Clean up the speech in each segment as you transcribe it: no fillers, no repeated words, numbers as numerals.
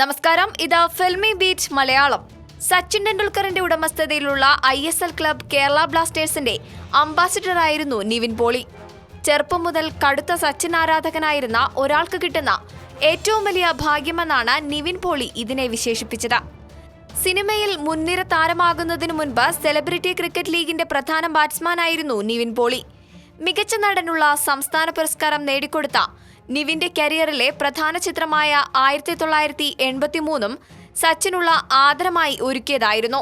നമസ്കാരം, ഇത് filmy beat Malayalam. Sachin ടെണ്ടുൽക്കറിന്റെ ഉടമസ്ഥതയിലുള്ള ISL ക്ലബ് കേരള ബ്ലാസ്റ്റേഴ്സിന്റെ അംബാസിഡറായിരുന്നു നിവിൻ പോളി. ചെറുപ്പം മുതൽ കടുത്ത സച്ചിൻ ആരാധകനായിരുന്ന ഒരാൾക്ക് കിട്ടുന്ന ഏറ്റവും വലിയ ഭാഗ്യമെന്നാണ് നിവിൻ പോളി ഇതിനെ വിശേഷിപ്പിച്ചത്. സിനിമയിൽ മുൻനിര താരമാകുന്നതിനു മുൻപ് സെലിബ്രിറ്റി ക്രിക്കറ്റ് ലീഗിന്റെ പ്രധാന ബാറ്റ്സ്മാനായിരുന്നു നിവിൻ പോളി. മികച്ച നടനുള്ള സംസ്ഥാന പുരസ്കാരം നേടിക്കൊടുത്ത നിവിന്റെ കരിയറിലെ പ്രധാന ചിത്രമായ 1983 സച്ചിനുള്ള ആദരമായി ഒരുക്കിയതായിരുന്നു.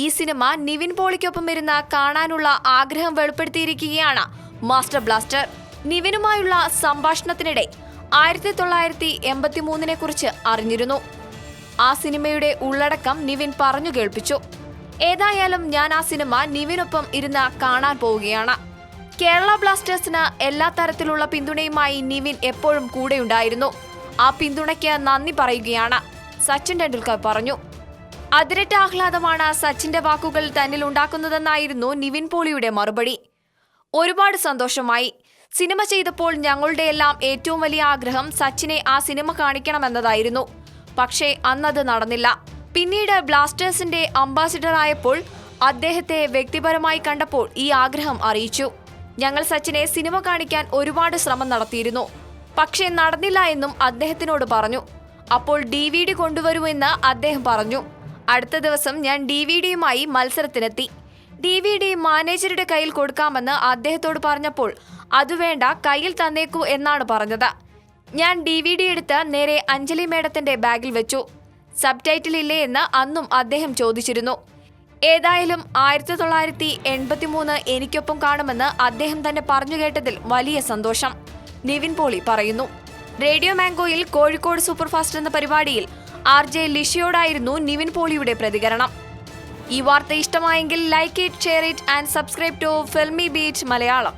ഈ സിനിമ നിവിൻ പോളിക്കൊപ്പം ഇരുന്ന് കാണാനുള്ള ആഗ്രഹം വെളിപ്പെടുത്തിയിരിക്കുകയാണ് മാസ്റ്റർ ബ്ലാസ്റ്റർ. നിവിനുമായുള്ള സംഭാഷണത്തിനിടെ 1983 കുറിച്ച് അറിഞ്ഞിരുന്നു. ആ സിനിമയുടെ ഉള്ളടക്കം നിവിൻ പറഞ്ഞു കേൾപ്പിച്ചു. ഏതായാലും ഞാൻ ആ സിനിമ നിവിനൊപ്പം ഇരുന്ന് കാണാൻ പോവുകയാണ്. കേരള ബ്ലാസ്റ്റേഴ്സിന് എല്ലാ തരത്തിലുള്ള പിന്തുണയുമായി നിവിൻ എപ്പോഴും കൂടെയുണ്ടായിരുന്നു. ആ പിന്തുണയ്ക്ക് നന്ദി പറയുകയാണ് സച്ചിൻ ടെണ്ടുൽക്കർ പറഞ്ഞു. അതിരറ്റ ആഹ്ലാദമാണ് സച്ചിന്റെ വാക്കുകൾ തന്നിൽ ഉണ്ടാക്കുന്നതെന്നായിരുന്നു നിവിൻ പോളിയുടെ മറുപടി. ഒരുപാട് സന്തോഷമായി. സിനിമ ചെയ്തപ്പോൾ ഞങ്ങളുടെ എല്ലാം ഏറ്റവും വലിയ ആഗ്രഹം സച്ചിനെ ആ സിനിമ കാണിക്കണമെന്നതായിരുന്നു. പക്ഷേ അന്നത് നടന്നില്ല. പിന്നീട് ബ്ലാസ്റ്റേഴ്സിന്റെ അംബാസിഡർ ആയപ്പോൾ അദ്ദേഹത്തെ വ്യക്തിപരമായി കണ്ടപ്പോൾ ഈ ആഗ്രഹം അറിയിച്ചു. ഞങ്ങൾ സച്ചിനെ സിനിമ കാണിക്കാൻ ഒരുപാട് ശ്രമം നടത്തിയിരുന്നു. പക്ഷേ നടന്നില്ല എന്നും അദ്ദേഹത്തിനോട് പറഞ്ഞു. അപ്പോൾ DVD കൊണ്ടുവരുമെന്ന് അദ്ദേഹം പറഞ്ഞു. അടുത്ത ദിവസം ഞാൻ DVDയുമായി മത്സരത്തിനെത്തി. DVD മാനേജറുടെ കയ്യിൽ കൊടുക്കാമെന്ന് അദ്ദേഹത്തോട് പറഞ്ഞപ്പോൾ അത് വേണ്ട, കയ്യിൽ തന്നേക്കൂ എന്നാണ് പറഞ്ഞത്. ഞാൻ DVD എടുത്ത് നേരെ അഞ്ജലി മേഡത്തിന്റെ ബാഗിൽ വെച്ചു. സബ് ടൈറ്റിൽ ഇല്ലേ എന്ന് അന്നും അദ്ദേഹം ചോദിച്ചിരുന്നു. ഏതായാലും 1983 എനിക്കൊപ്പം കാണുമെന്ന് അദ്ദേഹം തന്നെ പറഞ്ഞു കേട്ടതിൽ വലിയ സന്തോഷം നിവിൻ പോളി പറയുന്നു. റേഡിയോ മാംഗോയിൽ കോഴിക്കോട് സൂപ്പർഫാസ്റ്റ് എന്ന പരിപാടിയിൽ RJ ലിഷിയോടായിരുന്നു നിവിൻ പോളിയുടെ പ്രതികരണം. ഈ വാർത്ത ഇഷ്ടമായെങ്കിൽ like it, share it and subscribe to Filmibeat Malayalam.